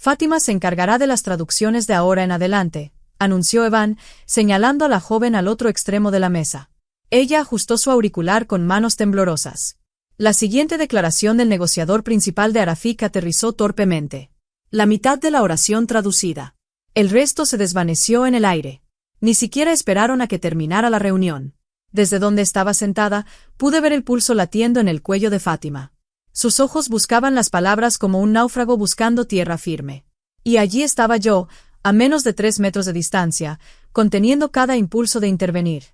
Fátima se encargará de las traducciones de ahora en adelante, anunció Evan, señalando a la joven al otro extremo de la mesa. Ella ajustó su auricular con manos temblorosas. La siguiente declaración del negociador principal de Arafik aterrizó torpemente. La mitad de la oración traducida. El resto se desvaneció en el aire. Ni siquiera esperaron a que terminara la reunión. Desde donde estaba sentada, pude ver el pulso latiendo en el cuello de Fátima. Sus ojos buscaban las palabras como un náufrago buscando tierra firme. Y allí estaba yo, a menos de 3 metros de distancia, conteniendo cada impulso de intervenir.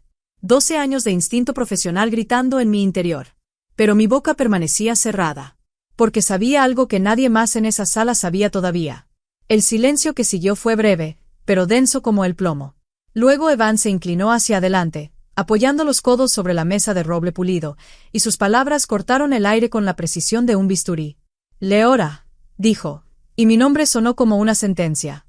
12 años de instinto profesional gritando en mi interior. Pero mi boca permanecía cerrada. Porque sabía algo que nadie más en esa sala sabía todavía. El silencio que siguió fue breve, pero denso como el plomo. Luego Evan se inclinó hacia adelante, apoyando los codos sobre la mesa de roble pulido, y sus palabras cortaron el aire con la precisión de un bisturí. Leora, dijo, y mi nombre sonó como una sentencia.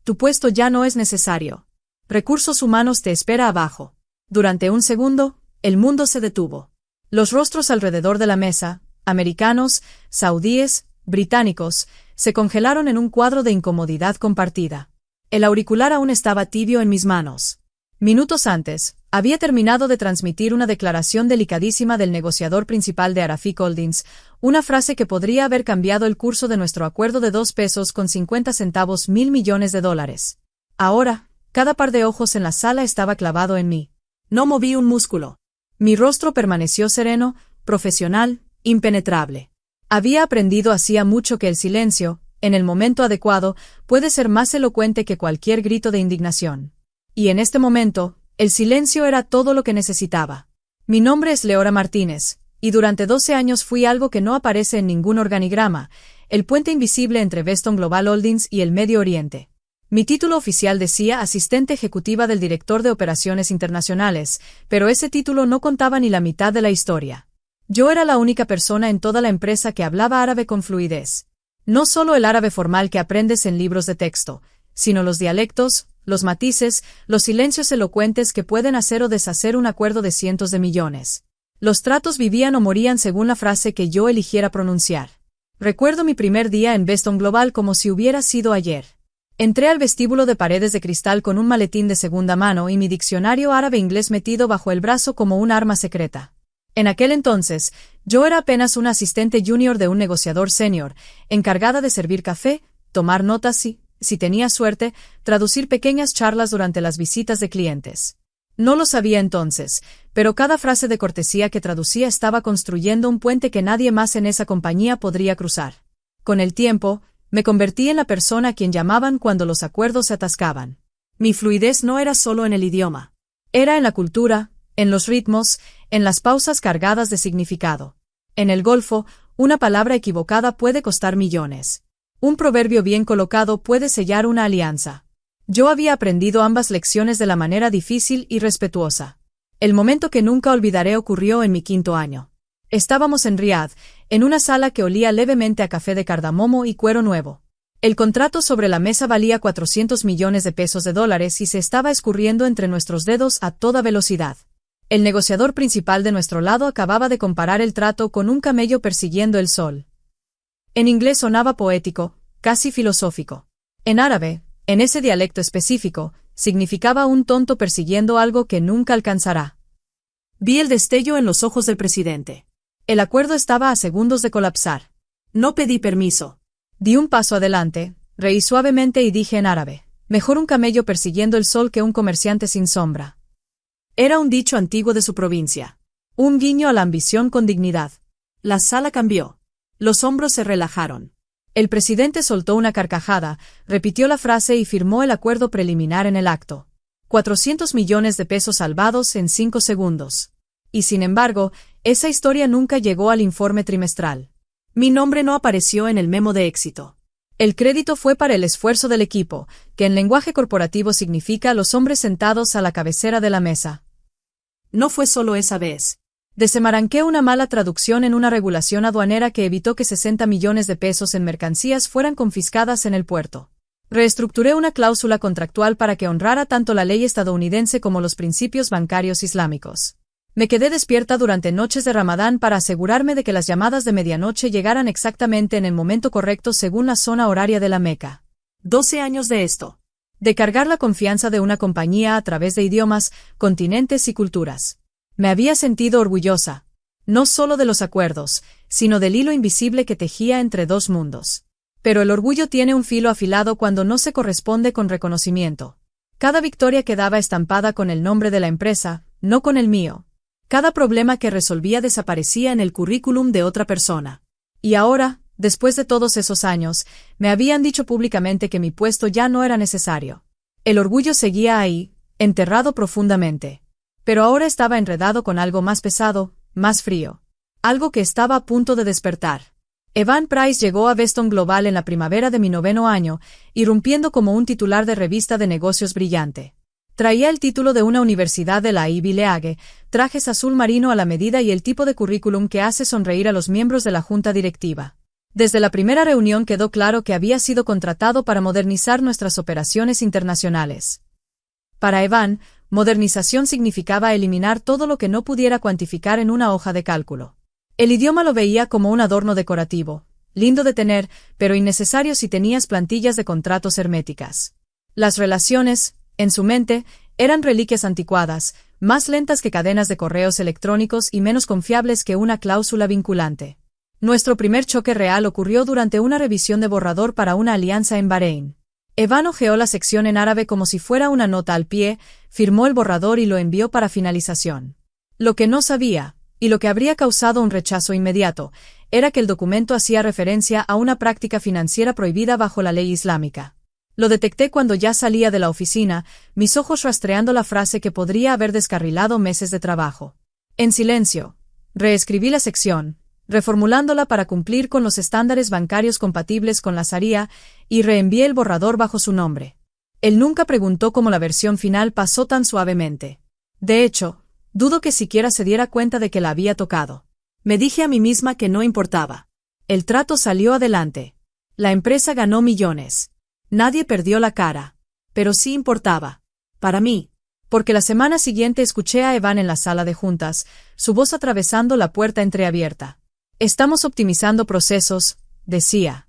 Tu puesto ya no es necesario. Recursos humanos te espera abajo. Durante un segundo, el mundo se detuvo. Los rostros alrededor de la mesa, americanos, saudíes, británicos, se congelaron en un cuadro de incomodidad compartida. El auricular aún estaba tibio en mis manos. Minutos antes, había terminado de transmitir una declaración delicadísima del negociador principal de Arafik Holdings, una frase que podría haber cambiado el curso de nuestro acuerdo de 2 pesos con 50 centavos $1.000 millones. Ahora, cada par de ojos en la sala estaba clavado en mí. No moví un músculo. Mi rostro permaneció sereno, profesional, impenetrable. Había aprendido hacía mucho que el silencio, en el momento adecuado, puede ser más elocuente que cualquier grito de indignación. Y en este momento, el silencio era todo lo que necesitaba. Mi nombre es Leora Martínez, y durante 12 años fui algo que no aparece en ningún organigrama, el puente invisible entre Veston Global Holdings y el Medio Oriente. Mi título oficial decía asistente ejecutiva del director de operaciones internacionales, pero ese título no contaba ni la mitad de la historia. Yo era la única persona en toda la empresa que hablaba árabe con fluidez. No solo el árabe formal que aprendes en libros de texto, sino los dialectos, los matices, los silencios elocuentes que pueden hacer o deshacer un acuerdo de cientos de millones. Los tratos vivían o morían según la frase que yo eligiera pronunciar. Recuerdo mi primer día en Veston Global como si hubiera sido ayer. Entré al vestíbulo de paredes de cristal con un maletín de segunda mano y mi diccionario árabe-inglés metido bajo el brazo como un arma secreta. En aquel entonces, yo era apenas una asistente junior de un negociador senior, encargada de servir café, tomar notas y, si tenía suerte, traducir pequeñas charlas durante las visitas de clientes. No lo sabía entonces, pero cada frase de cortesía que traducía estaba construyendo un puente que nadie más en esa compañía podría cruzar. Con el tiempo, me convertí en la persona a quien llamaban cuando los acuerdos se atascaban. Mi fluidez no era solo en el idioma. Era en la cultura, en los ritmos, en las pausas cargadas de significado. En el Golfo, una palabra equivocada puede costar millones. Un proverbio bien colocado puede sellar una alianza. Yo había aprendido ambas lecciones de la manera difícil y respetuosa. El momento que nunca olvidaré ocurrió en mi 5º año. Estábamos en Riad, en una sala que olía levemente a café de cardamomo y cuero nuevo. El contrato sobre la mesa valía $400 millones y se estaba escurriendo entre nuestros dedos a toda velocidad. El negociador principal de nuestro lado acababa de comparar el trato con un camello persiguiendo el sol. En inglés sonaba poético, casi filosófico. En árabe, en ese dialecto específico, significaba un tonto persiguiendo algo que nunca alcanzará. Vi el destello en los ojos del presidente. El acuerdo estaba a segundos de colapsar. No pedí permiso. Di un paso adelante, reí suavemente y dije en árabe, mejor un camello persiguiendo el sol que un comerciante sin sombra. Era un dicho antiguo de su provincia. Un guiño a la ambición con dignidad. La sala cambió. Los hombros se relajaron. El presidente soltó una carcajada, repitió la frase y firmó el acuerdo preliminar en el acto. $400 millones salvados en 5 segundos. Y sin embargo, esa historia nunca llegó al informe trimestral. Mi nombre no apareció en el memo de éxito. El crédito fue para el esfuerzo del equipo, que en lenguaje corporativo significa los hombres sentados a la cabecera de la mesa. No fue solo esa vez. Desenmaranqué una mala traducción en una regulación aduanera que evitó que $60 millones en mercancías fueran confiscadas en el puerto. Reestructuré una cláusula contractual para que honrara tanto la ley estadounidense como los principios bancarios islámicos. Me quedé despierta durante noches de Ramadán para asegurarme de que las llamadas de medianoche llegaran exactamente en el momento correcto según la zona horaria de la Meca. 12 años de esto. De cargar la confianza de una compañía a través de idiomas, continentes y culturas. Me había sentido orgullosa, no solo de los acuerdos, sino del hilo invisible que tejía entre dos mundos. Pero el orgullo tiene un filo afilado cuando no se corresponde con reconocimiento. Cada victoria quedaba estampada con el nombre de la empresa, no con el mío. Cada problema que resolvía desaparecía en el currículum de otra persona. Y ahora, después de todos esos años, me habían dicho públicamente que mi puesto ya no era necesario. El orgullo seguía ahí, enterrado profundamente. Pero ahora estaba enredado con algo más pesado, más frío. Algo que estaba a punto de despertar. Evan Price llegó a Veston Global en la primavera de mi 9º año, irrumpiendo como un titular de revista de negocios brillante. Traía el título de una universidad de la Ivy League, trajes azul marino a la medida y el tipo de currículum que hace sonreír a los miembros de la junta directiva. Desde la primera reunión quedó claro que había sido contratado para modernizar nuestras operaciones internacionales. Para Evan, modernización significaba eliminar todo lo que no pudiera cuantificar en una hoja de cálculo. El idioma lo veía como un adorno decorativo, lindo de tener, pero innecesario si tenías plantillas de contratos herméticas. Las relaciones, en su mente, eran reliquias anticuadas, más lentas que cadenas de correos electrónicos y menos confiables que una cláusula vinculante. Nuestro primer choque real ocurrió durante una revisión de borrador para una alianza en Bahrein. Evan hojeó la sección en árabe como si fuera una nota al pie, firmó el borrador y lo envió para finalización. Lo que no sabía, y lo que habría causado un rechazo inmediato, era que el documento hacía referencia a una práctica financiera prohibida bajo la ley islámica. Lo detecté cuando ya salía de la oficina, mis ojos rastreando la frase que podría haber descarrilado meses de trabajo. En silencio, reescribí la sección, reformulándola para cumplir con los estándares bancarios compatibles con la Sharia, y reenvié el borrador bajo su nombre. Él nunca preguntó cómo la versión final pasó tan suavemente. De hecho, dudo que siquiera se diera cuenta de que la había tocado. Me dije a mí misma que no importaba. El trato salió adelante. La empresa ganó millones. Nadie perdió la cara. Pero sí importaba. Para mí. Porque la semana siguiente escuché a Evan en la sala de juntas, su voz atravesando la puerta entreabierta. Estamos optimizando procesos, decía.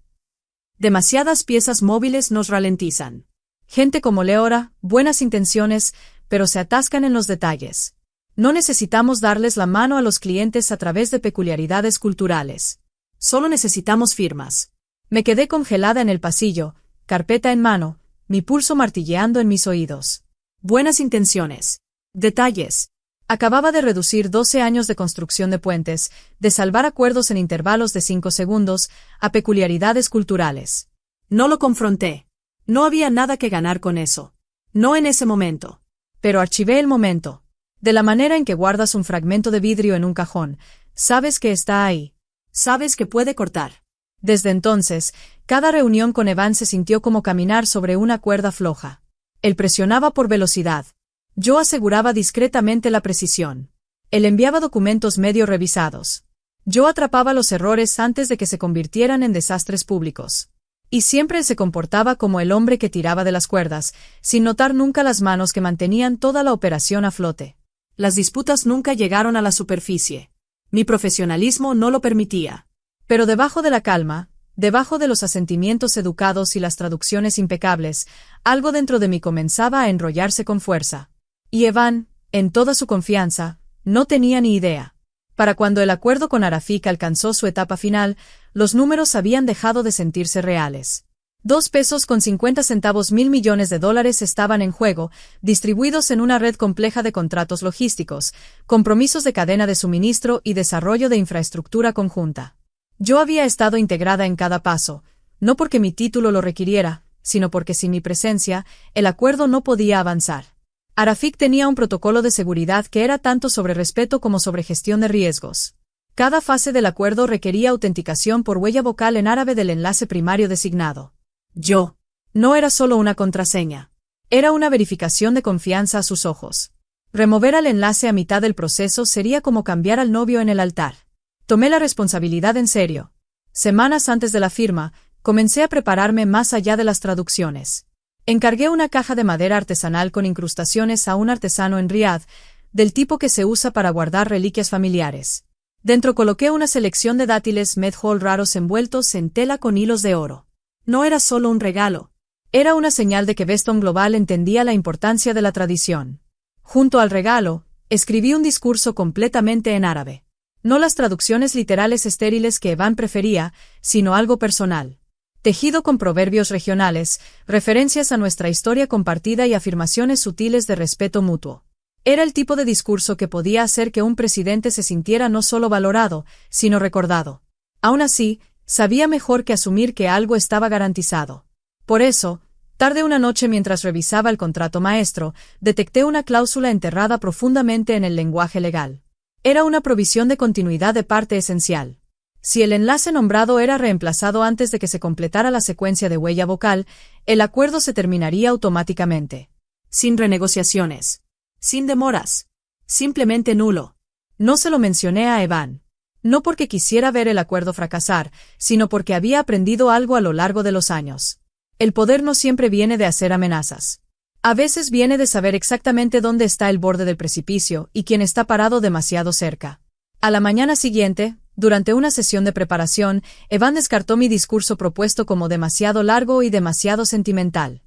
Demasiadas piezas móviles nos ralentizan. Gente como Leora, buenas intenciones, pero se atascan en los detalles. No necesitamos darles la mano a los clientes a través de peculiaridades culturales. Solo necesitamos firmas. Me quedé congelada en el pasillo, carpeta en mano, mi pulso martilleando en mis oídos. Buenas intenciones. Detalles. Acababa de reducir 12 años de construcción de puentes, de salvar acuerdos en intervalos de 5 segundos, a peculiaridades culturales. No lo confronté. No había nada que ganar con eso. No en ese momento. Pero archivé el momento. De la manera en que guardas un fragmento de vidrio en un cajón, sabes que está ahí. Sabes que puede cortar. Desde entonces, cada reunión con Evan se sintió como caminar sobre una cuerda floja. Él presionaba por velocidad. Yo aseguraba discretamente la precisión. Él enviaba documentos medio revisados. Yo atrapaba los errores antes de que se convirtieran en desastres públicos. Y siempre se comportaba como el hombre que tiraba de las cuerdas, sin notar nunca las manos que mantenían toda la operación a flote. Las disputas nunca llegaron a la superficie. Mi profesionalismo no lo permitía. Pero debajo de la calma, debajo de los asentimientos educados y las traducciones impecables, algo dentro de mí comenzaba a enrollarse con fuerza. Y Evan, en toda su confianza, no tenía ni idea. Para cuando el acuerdo con Arafik alcanzó su etapa final, los números habían dejado de sentirse reales. 2 pesos con 50 centavos $1.000 millones estaban en juego, distribuidos en una red compleja de contratos logísticos, compromisos de cadena de suministro y desarrollo de infraestructura conjunta. Yo había estado integrada en cada paso, no porque mi título lo requiriera, sino porque sin mi presencia, el acuerdo no podía avanzar. Arafik tenía un protocolo de seguridad que era tanto sobre respeto como sobre gestión de riesgos. Cada fase del acuerdo requería autenticación por huella vocal en árabe del enlace primario designado. Yo. No era solo una contraseña. Era una verificación de confianza a sus ojos. Remover al enlace a mitad del proceso sería como cambiar al novio en el altar. Tomé la responsabilidad en serio. Semanas antes de la firma, comencé a prepararme más allá de las traducciones. Encargué una caja de madera artesanal con incrustaciones a un artesano en Riad, del tipo que se usa para guardar reliquias familiares. Dentro coloqué una selección de dátiles Medjool raros envueltos en tela con hilos de oro. No era solo un regalo. Era una señal de que Beston Global entendía la importancia de la tradición. Junto al regalo, escribí un discurso completamente en árabe. No las traducciones literales estériles que Evan prefería, sino algo personal. Tejido con proverbios regionales, referencias a nuestra historia compartida y afirmaciones sutiles de respeto mutuo. Era el tipo de discurso que podía hacer que un presidente se sintiera no solo valorado, sino recordado. Aún así, sabía mejor que asumir que algo estaba garantizado. Por eso, tarde una noche mientras revisaba el contrato maestro, detecté una cláusula enterrada profundamente en el lenguaje legal. Era una provisión de continuidad de parte esencial. Si el enlace nombrado era reemplazado antes de que se completara la secuencia de huella vocal, el acuerdo se terminaría automáticamente. Sin renegociaciones. Sin demoras. Simplemente nulo. No se lo mencioné a Evan. No porque quisiera ver el acuerdo fracasar, sino porque había aprendido algo a lo largo de los años. El poder no siempre viene de hacer amenazas. A veces viene de saber exactamente dónde está el borde del precipicio y quién está parado demasiado cerca. A la mañana siguiente, durante una sesión de preparación, Evan descartó mi discurso propuesto como demasiado largo y demasiado sentimental.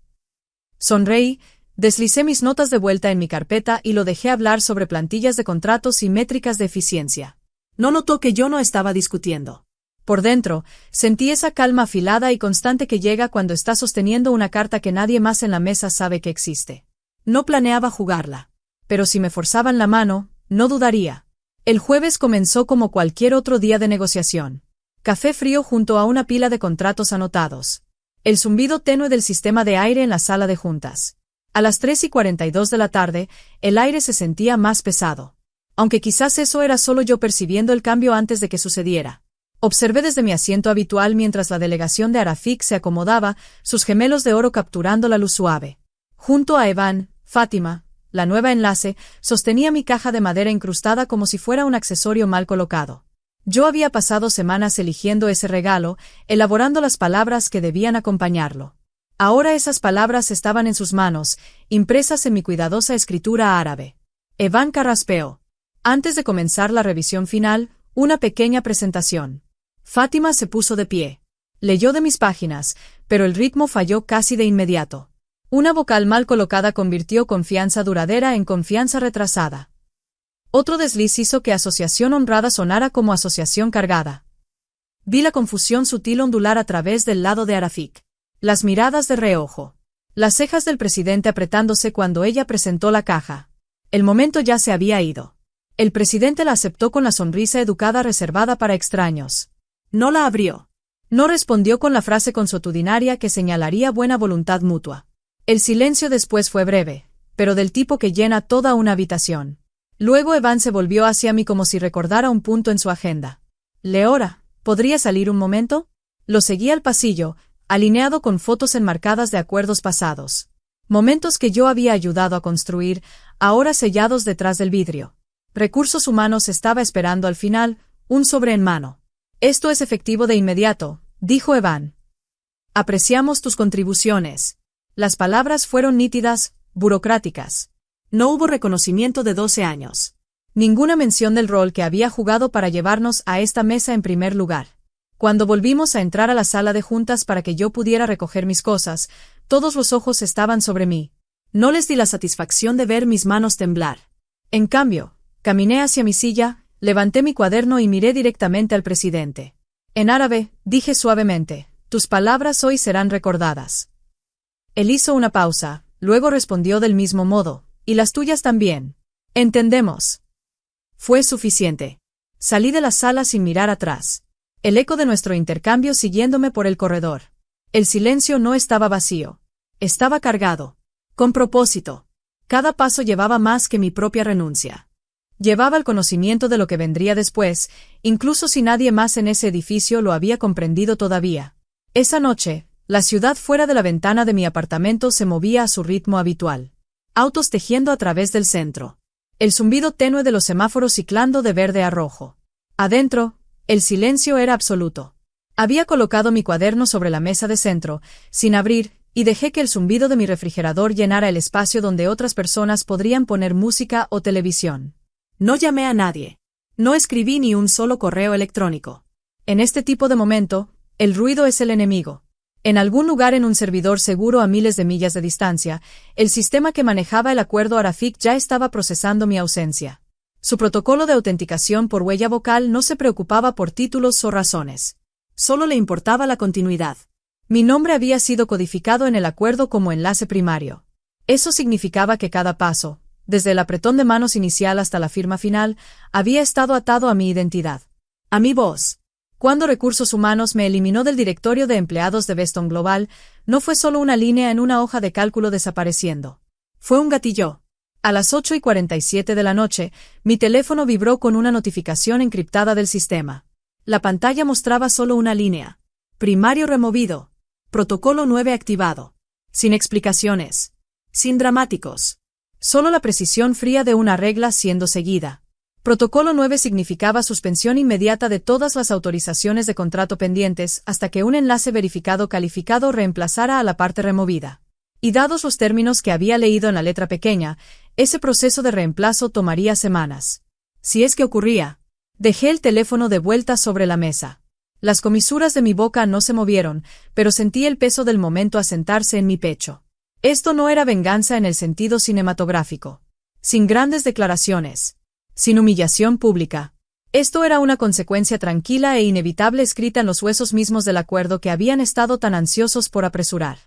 Sonreí, deslicé mis notas de vuelta en mi carpeta y lo dejé hablar sobre plantillas de contratos y métricas de eficiencia. No notó que yo no estaba discutiendo. Por dentro, sentí esa calma afilada y constante que llega cuando está sosteniendo una carta que nadie más en la mesa sabe que existe. No planeaba jugarla. Pero si me forzaban la mano, no dudaría. El jueves comenzó como cualquier otro día de negociación. Café frío junto a una pila de contratos anotados. El zumbido tenue del sistema de aire en la sala de juntas. A las 3:42 de la tarde, el aire se sentía más pesado. Aunque quizás eso era solo yo percibiendo el cambio antes de que sucediera. Observé desde mi asiento habitual mientras la delegación de Arafik se acomodaba, sus gemelos de oro capturando la luz suave. Junto a Evan, Fátima, la nueva enlace, sostenía mi caja de madera incrustada como si fuera un accesorio mal colocado. Yo había pasado semanas eligiendo ese regalo, elaborando las palabras que debían acompañarlo. Ahora esas palabras estaban en sus manos, impresas en mi cuidadosa escritura árabe. Evan carraspeó. Antes de comenzar la revisión final, una pequeña presentación. Fátima se puso de pie. Leyó de mis páginas, pero el ritmo falló casi de inmediato. Una vocal mal colocada convirtió confianza duradera en confianza retrasada. Otro desliz hizo que asociación honrada sonara como asociación cargada. Vi la confusión sutil ondular a través del lado de Arafik. Las miradas de reojo. Las cejas del presidente apretándose cuando ella presentó la caja. El momento ya se había ido. El presidente la aceptó con la sonrisa educada reservada para extraños. No la abrió. No respondió con la frase consuetudinaria que señalaría buena voluntad mutua. El silencio después fue breve, pero del tipo que llena toda una habitación. Luego Evan se volvió hacia mí como si recordara un punto en su agenda. Leora, ¿podría salir un momento? Lo seguí al pasillo, alineado con fotos enmarcadas de acuerdos pasados. Momentos que yo había ayudado a construir, ahora sellados detrás del vidrio. Recursos Humanos estaba esperando al final, un sobre en mano. Esto es efectivo de inmediato, dijo Evan. Apreciamos tus contribuciones. Las palabras fueron nítidas, burocráticas. No hubo reconocimiento de 12 años. Ninguna mención del rol que había jugado para llevarnos a esta mesa en primer lugar. Cuando volvimos a entrar a la sala de juntas para que yo pudiera recoger mis cosas, todos los ojos estaban sobre mí. No les di la satisfacción de ver mis manos temblar. En cambio, caminé hacia mi silla, levanté mi cuaderno y miré directamente al presidente. En árabe, dije suavemente, tus palabras hoy serán recordadas. Él hizo una pausa, luego respondió del mismo modo, y las tuyas también. Entendemos. Fue suficiente. Salí de la sala sin mirar atrás. El eco de nuestro intercambio siguiéndome por el corredor. El silencio no estaba vacío. Estaba cargado. Con propósito. Cada paso llevaba más que mi propia renuncia. Llevaba el conocimiento de lo que vendría después, incluso si nadie más en ese edificio lo había comprendido todavía. Esa noche, la ciudad fuera de la ventana de mi apartamento se movía a su ritmo habitual. Autos tejiendo a través del centro. El zumbido tenue de los semáforos ciclando de verde a rojo. Adentro, el silencio era absoluto. Había colocado mi cuaderno sobre la mesa de centro, sin abrir, y dejé que el zumbido de mi refrigerador llenara el espacio donde otras personas podrían poner música o televisión. No llamé a nadie. No escribí ni un solo correo electrónico. En este tipo de momento, el ruido es el enemigo. En algún lugar en un servidor seguro a miles de millas de distancia, el sistema que manejaba el acuerdo Arafik ya estaba procesando mi ausencia. Su protocolo de autenticación por huella vocal no se preocupaba por títulos o razones. Solo le importaba la continuidad. Mi nombre había sido codificado en el acuerdo como enlace primario. Eso significaba que cada paso, desde el apretón de manos inicial hasta la firma final, había estado atado a mi identidad. A mi voz. Cuando Recursos Humanos me eliminó del directorio de empleados de Veston Global, no fue solo una línea en una hoja de cálculo desapareciendo. Fue un gatillo. A las 8:47 de la noche, mi teléfono vibró con una notificación encriptada del sistema. La pantalla mostraba solo una línea. Primario removido. Protocolo 9 activado. Sin explicaciones. Sin dramáticos. Solo la precisión fría de una regla siendo seguida. Protocolo 9 significaba suspensión inmediata de todas las autorizaciones de contrato pendientes hasta que un enlace verificado calificado reemplazara a la parte removida. Y dados los términos que había leído en la letra pequeña, ese proceso de reemplazo tomaría semanas. Si es que ocurría. Dejé el teléfono de vuelta sobre la mesa. Las comisuras de mi boca no se movieron, pero sentí el peso del momento asentarse en mi pecho. Esto no era venganza en el sentido cinematográfico. Sin grandes declaraciones. Sin humillación pública. Esto era una consecuencia tranquila e inevitable escrita en los huesos mismos del acuerdo que habían estado tan ansiosos por apresurar.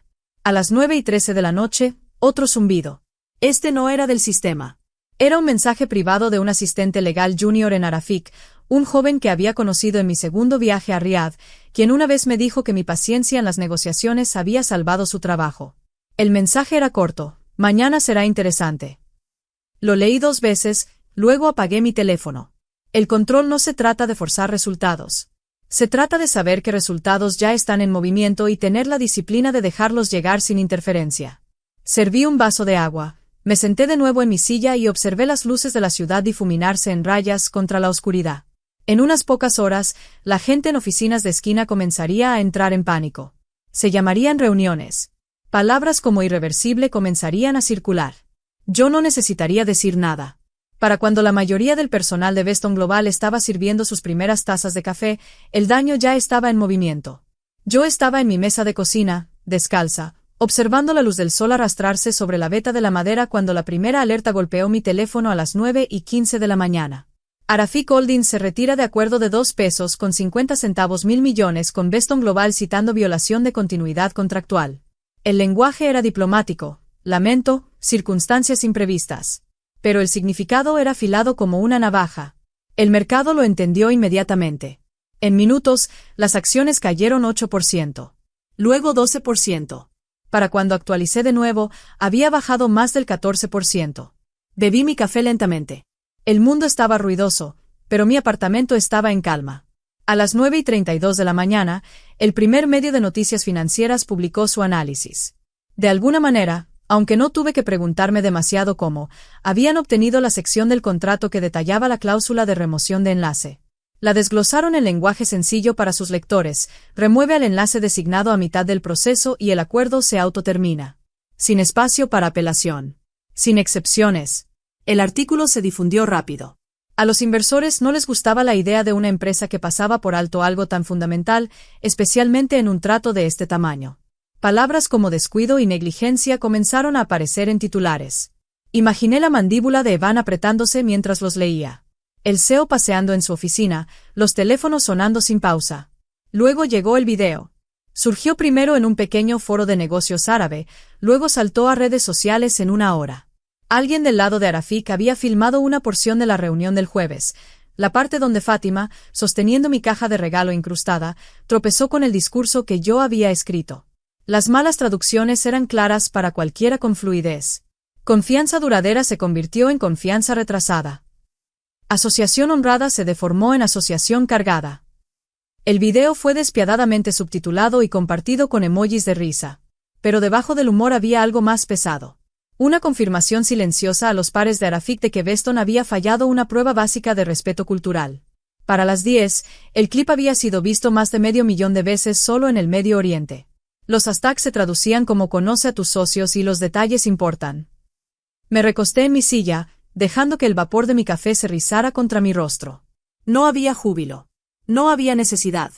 A las 9:13 de la noche, otro zumbido. Este no era del sistema. Era un mensaje privado de un asistente legal junior en Arafik, un joven que había conocido en mi segundo viaje a Riad, quien una vez me dijo que mi paciencia en las negociaciones había salvado su trabajo. El mensaje era corto: mañana será interesante. Lo leí 2 veces, luego apagué mi teléfono. El control no se trata de forzar resultados. Se trata de saber que resultados ya están en movimiento y tener la disciplina de dejarlos llegar sin interferencia. Serví un vaso de agua, me senté de nuevo en mi silla y observé las luces de la ciudad difuminarse en rayas contra la oscuridad. En unas pocas horas, la gente en oficinas de esquina comenzaría a entrar en pánico. Se llamarían reuniones. Palabras como irreversible comenzarían a circular. Yo no necesitaría decir nada. Para cuando la mayoría del personal de Veston Global estaba sirviendo sus primeras tazas de café, el daño ya estaba en movimiento. Yo estaba en mi mesa de cocina, descalza, observando la luz del sol arrastrarse sobre la veta de la madera cuando la primera alerta golpeó mi teléfono a las 9:15 de la mañana. Arafik Holdings se retira de acuerdo de $2.50 mil millones con Veston Global citando violación de continuidad contractual. El lenguaje era diplomático, lamento, circunstancias imprevistas. Pero el significado era afilado como una navaja. El mercado lo entendió inmediatamente. En minutos, las acciones cayeron 8%. Luego 12%. Para cuando actualicé de nuevo, había bajado más del 14%. Bebí mi café lentamente. El mundo estaba ruidoso, pero mi apartamento estaba en calma. A las 9:32 de la mañana, el primer medio de noticias financieras publicó su análisis. De alguna manera, aunque no tuve que preguntarme demasiado cómo, habían obtenido la sección del contrato que detallaba la cláusula de remoción de enlace. La desglosaron en lenguaje sencillo para sus lectores: remueve al enlace designado a mitad del proceso y el acuerdo se autotermina. Sin espacio para apelación. Sin excepciones. El artículo se difundió rápido. A los inversores no les gustaba la idea de una empresa que pasaba por alto algo tan fundamental, especialmente en un trato de este tamaño. Palabras como descuido y negligencia comenzaron a aparecer en titulares. Imaginé la mandíbula de Evan apretándose mientras los leía. El CEO paseando en su oficina, los teléfonos sonando sin pausa. Luego llegó el video. Surgió primero en un pequeño foro de negocios árabe, luego saltó a redes sociales en una hora. Alguien del lado de Arafik había filmado una porción de la reunión del jueves, la parte donde Fátima, sosteniendo mi caja de regalo incrustada, tropezó con el discurso que yo había escrito. Las malas traducciones eran claras para cualquiera con fluidez. Confianza duradera se convirtió en confianza retrasada. Asociación honrada se deformó en asociación cargada. El video fue despiadadamente subtitulado y compartido con emojis de risa. Pero debajo del humor había algo más pesado. Una confirmación silenciosa a los pares de Arafik de que Veston había fallado una prueba básica de respeto cultural. Para las 10, el clip había sido visto más de 500,000 de veces solo en el Medio Oriente. Los hashtags se traducían como conoce a tus socios y los detalles importan. Me recosté en mi silla, dejando que el vapor de mi café se rizara contra mi rostro. No había júbilo. No había necesidad.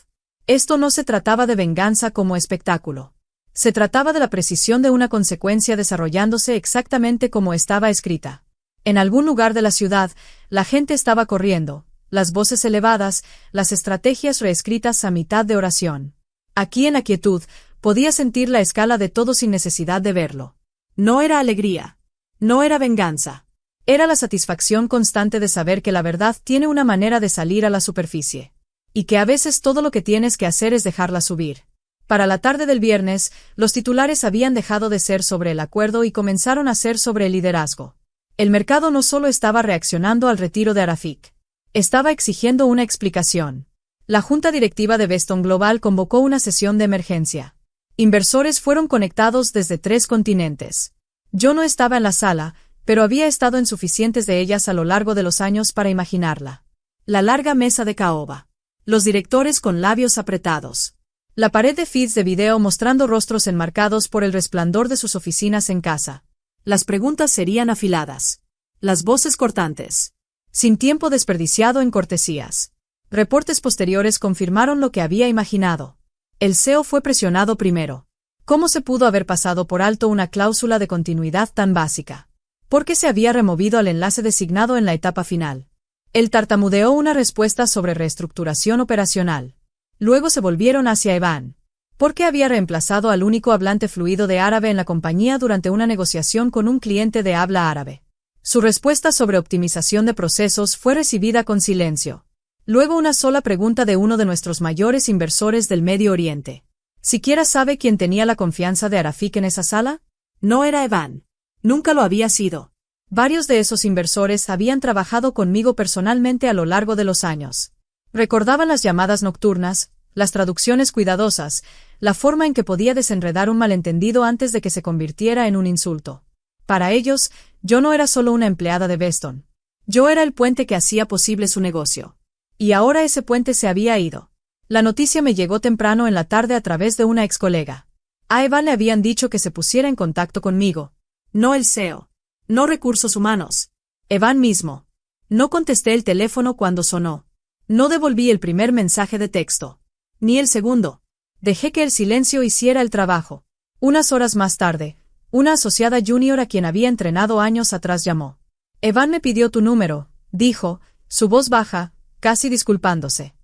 Esto no se trataba de venganza como espectáculo. Se trataba de la precisión de una consecuencia desarrollándose exactamente como estaba escrita. En algún lugar de la ciudad, la gente estaba corriendo, las voces elevadas, las estrategias reescritas a mitad de oración. Aquí en la quietud, podía sentir la escala de todo sin necesidad de verlo. No era alegría. No era venganza. Era la satisfacción constante de saber que la verdad tiene una manera de salir a la superficie. Y que a veces todo lo que tienes que hacer es dejarla subir. Para la tarde del viernes, los titulares habían dejado de ser sobre el acuerdo y comenzaron a ser sobre el liderazgo. El mercado no solo estaba reaccionando al retiro de Arafik. Estaba exigiendo una explicación. La junta directiva de Veston Global convocó una sesión de emergencia. Inversores fueron conectados desde 3 continentes. Yo no estaba en la sala, pero había estado en suficientes de ellas a lo largo de los años para imaginarla. La larga mesa de caoba. Los directores con labios apretados. La pared de feeds de video mostrando rostros enmarcados por el resplandor de sus oficinas en casa. Las preguntas serían afiladas. Las voces cortantes. Sin tiempo desperdiciado en cortesías. Reportes posteriores confirmaron lo que había imaginado. El CEO fue presionado primero. ¿Cómo se pudo haber pasado por alto una cláusula de continuidad tan básica? ¿Por qué se había removido al enlace designado en la etapa final? Él tartamudeó una respuesta sobre reestructuración operacional. Luego se volvieron hacia Evan. ¿Por qué había reemplazado al único hablante fluido de árabe en la compañía durante una negociación con un cliente de habla árabe? Su respuesta sobre optimización de procesos fue recibida con silencio. Luego una sola pregunta de uno de nuestros mayores inversores del Medio Oriente. ¿Siquiera sabe quién tenía la confianza de Arafik en esa sala? No era Evan. Nunca lo había sido. Varios de esos inversores habían trabajado conmigo personalmente a lo largo de los años. Recordaban las llamadas nocturnas, las traducciones cuidadosas, la forma en que podía desenredar un malentendido antes de que se convirtiera en un insulto. Para ellos, yo no era solo una empleada de Veston. Yo era el puente que hacía posible su negocio. Y ahora ese puente se había ido. La noticia me llegó temprano en la tarde a través de una ex colega. A Evan le habían dicho que se pusiera en contacto conmigo. No el CEO. No recursos humanos. Evan mismo. No contesté el teléfono cuando sonó. No devolví el primer mensaje de texto. Ni el segundo. Dejé que el silencio hiciera el trabajo. Unas horas más tarde, una asociada junior a quien había entrenado años atrás llamó. Evan me pidió tu número, dijo, su voz baja, casi disculpándose.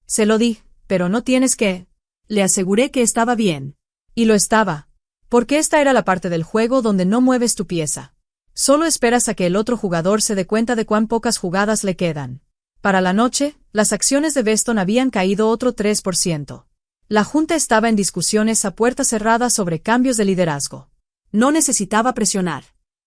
Se lo di, pero no tienes que. Le aseguré que estaba bien. Y lo estaba. Porque esta era la parte del juego donde no mueves tu pieza. Solo esperas a que el otro jugador se dé cuenta de cuán pocas jugadas le quedan. Para la noche, las acciones de Veston habían caído otro 3%. La junta estaba en discusiones a puerta cerrada sobre cambios de liderazgo. No necesitaba presionar.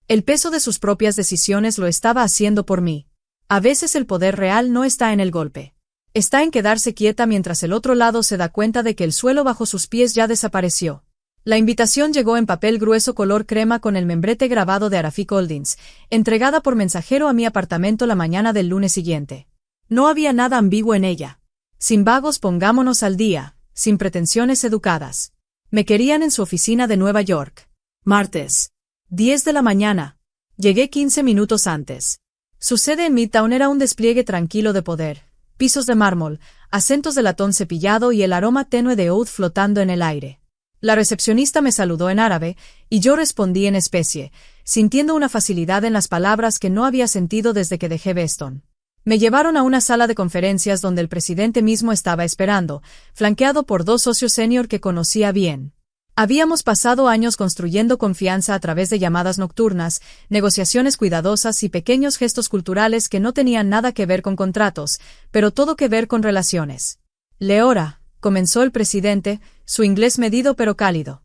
El peso de sus propias decisiones lo estaba haciendo por mí. A veces el poder real no está en el golpe. Está en quedarse quieta mientras el otro lado se da cuenta de que el suelo bajo sus pies ya desapareció. La invitación llegó en papel grueso color crema con el membrete grabado de Arafik Holdings, entregada por mensajero a mi apartamento la mañana del lunes siguiente. No había nada ambiguo en ella. Sin vagos pongámonos al día, sin pretensiones educadas. Me querían en su oficina de Nueva York. Martes. 10 de la mañana. Llegué 15 minutos antes. Su sede en Midtown era un despliegue tranquilo de poder, pisos de mármol, acentos de latón cepillado y el aroma tenue de oud flotando en el aire. La recepcionista me saludó en árabe, y yo respondí en especie, sintiendo una facilidad en las palabras que no había sentido desde que dejé Veston. Me llevaron a una sala de conferencias donde el presidente mismo estaba esperando, flanqueado por 2 socios senior que conocía bien. Habíamos pasado años construyendo confianza a través de llamadas nocturnas, negociaciones cuidadosas y pequeños gestos culturales que no tenían nada que ver con contratos, pero todo que ver con relaciones. Leora, comenzó el presidente, su inglés medido pero cálido.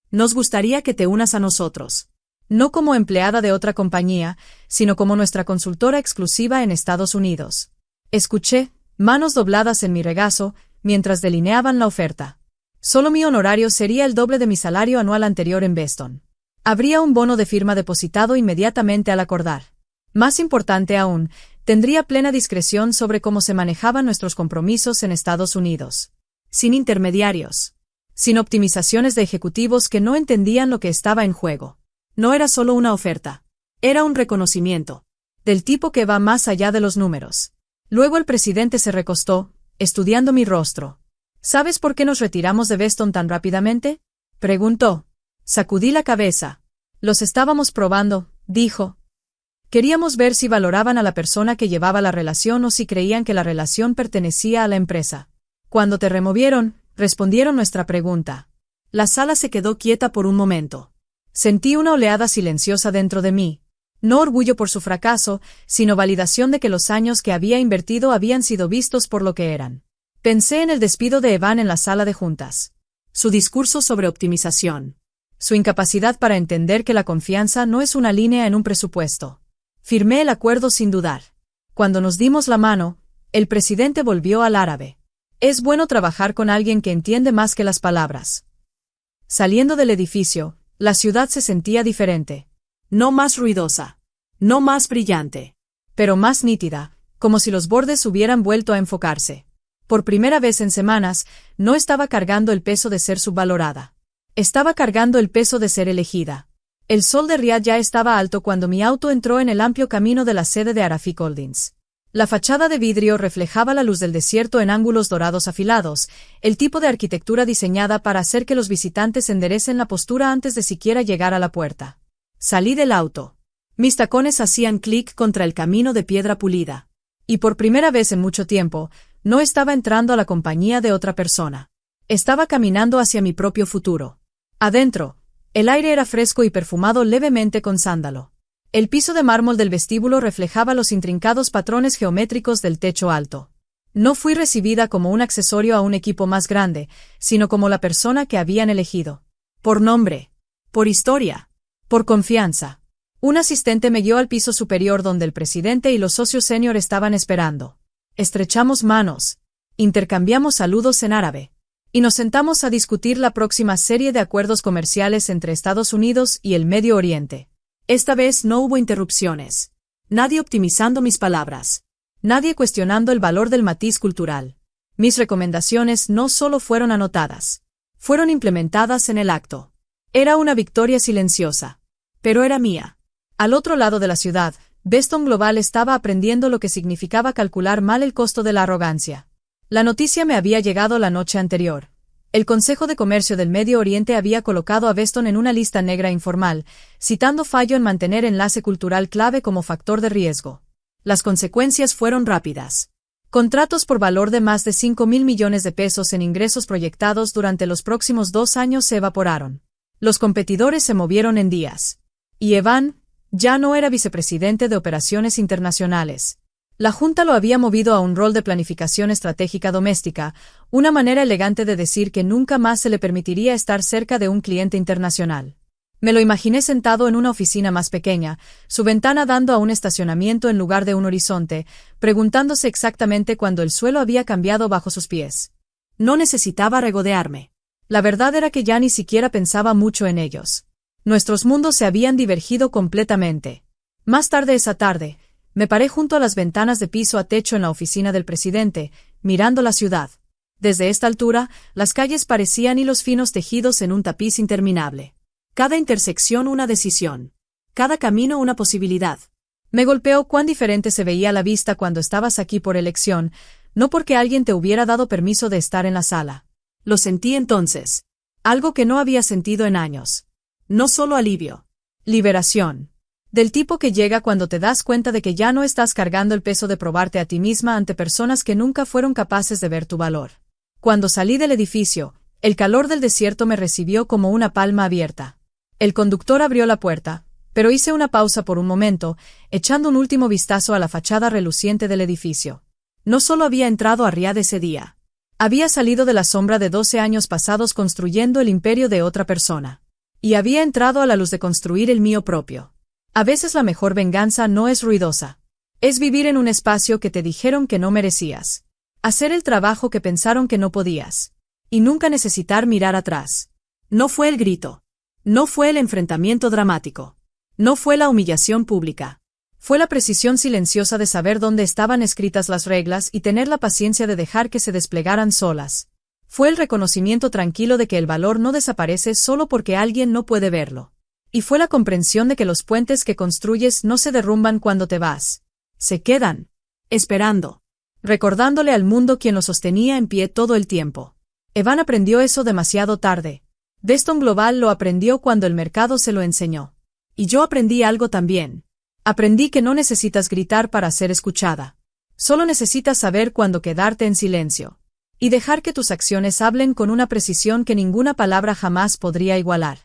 Nos gustaría que te unas a nosotros. No como empleada de otra compañía, sino como nuestra consultora exclusiva en Estados Unidos. Escuché, manos dobladas en mi regazo, mientras delineaban la oferta. Solo mi honorario sería el doble de mi salario anual anterior en Veston. Habría un bono de firma depositado inmediatamente al acordar. Más importante aún, tendría plena discreción sobre cómo se manejaban nuestros compromisos en Estados Unidos. Sin intermediarios. sin optimizaciones de ejecutivos que no entendían lo que estaba en juego. No era solo una oferta. Era un reconocimiento. Del tipo que va más allá de los números. Luego el presidente se recostó, estudiando mi rostro. ¿Sabes por qué nos retiramos de Veston tan rápidamente?, preguntó. Sacudí la cabeza. Los estábamos probando, dijo. Queríamos ver si valoraban a la persona que llevaba la relación o si creían que la relación pertenecía a la empresa. Cuando te removieron, respondieron nuestra pregunta. La sala se quedó quieta por un momento. Sentí una oleada silenciosa dentro de mí. No orgullo por su fracaso, sino validación de que los años que había invertido habían sido vistos por lo que eran. Pensé en el despido de Evan en la sala de juntas. Su discurso sobre optimización. Su incapacidad para entender que la confianza no es una línea en un presupuesto. Firmé el acuerdo sin dudar. Cuando nos dimos la mano, el presidente volvió al árabe. Es bueno trabajar con alguien que entiende más que las palabras. Saliendo del edificio, la ciudad se sentía diferente. No más ruidosa. No más brillante. Pero más nítida, como si los bordes hubieran vuelto a enfocarse. Por primera vez en semanas, no estaba cargando el peso de ser subvalorada. Estaba cargando el peso de ser elegida. El sol de Riad ya estaba alto cuando mi auto entró en el amplio camino de la sede de Arafik Holdings. La fachada de vidrio reflejaba la luz del desierto en ángulos dorados afilados, el tipo de arquitectura diseñada para hacer que los visitantes enderecen la postura antes de siquiera llegar a la puerta. Salí del auto. Mis tacones hacían clic contra el camino de piedra pulida. Y por primera vez en mucho tiempo, no estaba entrando a la compañía de otra persona. Estaba caminando hacia mi propio futuro. Adentro, el aire era fresco y perfumado levemente con sándalo. El piso de mármol del vestíbulo reflejaba los intrincados patrones geométricos del techo alto. No fui recibida como un accesorio a un equipo más grande, sino como la persona que habían elegido. Por nombre. Por historia. Por confianza. Un asistente me guió al piso superior donde el presidente y los socios senior estaban esperando. Estrechamos manos. Intercambiamos saludos en árabe. Y nos sentamos a discutir la próxima serie de acuerdos comerciales entre Estados Unidos y el Medio Oriente. Esta vez no hubo interrupciones. Nadie optimizando mis palabras. Nadie cuestionando el valor del matiz cultural. Mis recomendaciones no solo fueron anotadas. Fueron implementadas en el acto. Era una victoria silenciosa. Pero era mía. Al otro lado de la ciudad, Veston Global estaba aprendiendo lo que significaba calcular mal el costo de la arrogancia. La noticia me había llegado la noche anterior. El Consejo de Comercio del Medio Oriente había colocado a Veston en una lista negra informal, citando fallo en mantener enlace cultural clave como factor de riesgo. Las consecuencias fueron rápidas. Contratos por valor de más de 5.000 millones de pesos en ingresos proyectados durante los próximos 2 años se evaporaron. Los competidores se movieron en días. Y Evan ya no era vicepresidente de operaciones internacionales. La Junta lo había movido a un rol de planificación estratégica doméstica, una manera elegante de decir que nunca más se le permitiría estar cerca de un cliente internacional. Me lo imaginé sentado en una oficina más pequeña, su ventana dando a un estacionamiento en lugar de un horizonte, preguntándose exactamente cuándo el suelo había cambiado bajo sus pies. No necesitaba regodearme. La verdad era que ya ni siquiera pensaba mucho en ellos. Nuestros mundos se habían divergido completamente. Más tarde esa tarde, me paré junto a las ventanas de piso a techo en la oficina del presidente, mirando la ciudad. Desde esta altura, las calles parecían hilos finos tejidos en un tapiz interminable. Cada intersección una decisión. Cada camino una posibilidad. Me golpeó cuán diferente se veía a la vista cuando estabas aquí por elección, no porque alguien te hubiera dado permiso de estar en la sala. Lo sentí entonces. Algo que no había sentido en años. No solo alivio. Liberación. Del tipo que llega cuando te das cuenta de que ya no estás cargando el peso de probarte a ti misma ante personas que nunca fueron capaces de ver tu valor. Cuando salí del edificio, el calor del desierto me recibió como una palma abierta. El conductor abrió la puerta, pero hice una pausa por un momento, echando un último vistazo a la fachada reluciente del edificio. No solo había entrado a Riad ese día. Había salido de la sombra de 12 años pasados construyendo el imperio de otra persona. Y había entrado a la luz de construir el mío propio. A veces la mejor venganza no es ruidosa. Es vivir en un espacio que te dijeron que no merecías. Hacer el trabajo que pensaron que no podías. Y nunca necesitar mirar atrás. No fue el grito. No fue el enfrentamiento dramático. No fue la humillación pública. Fue la precisión silenciosa de saber dónde estaban escritas las reglas y tener la paciencia de dejar que se desplegaran solas. Fue el reconocimiento tranquilo de que el valor no desaparece solo porque alguien no puede verlo. Y fue la comprensión de que los puentes que construyes no se derrumban cuando te vas. Se quedan, esperando, recordándole al mundo quien lo sostenía en pie todo el tiempo. Evan aprendió eso demasiado tarde. Deston Global lo aprendió cuando el mercado se lo enseñó. Y yo aprendí algo también. Aprendí que no necesitas gritar para ser escuchada. Solo necesitas saber cuándo quedarte en silencio. Y dejar que tus acciones hablen con una precisión que ninguna palabra jamás podría igualar.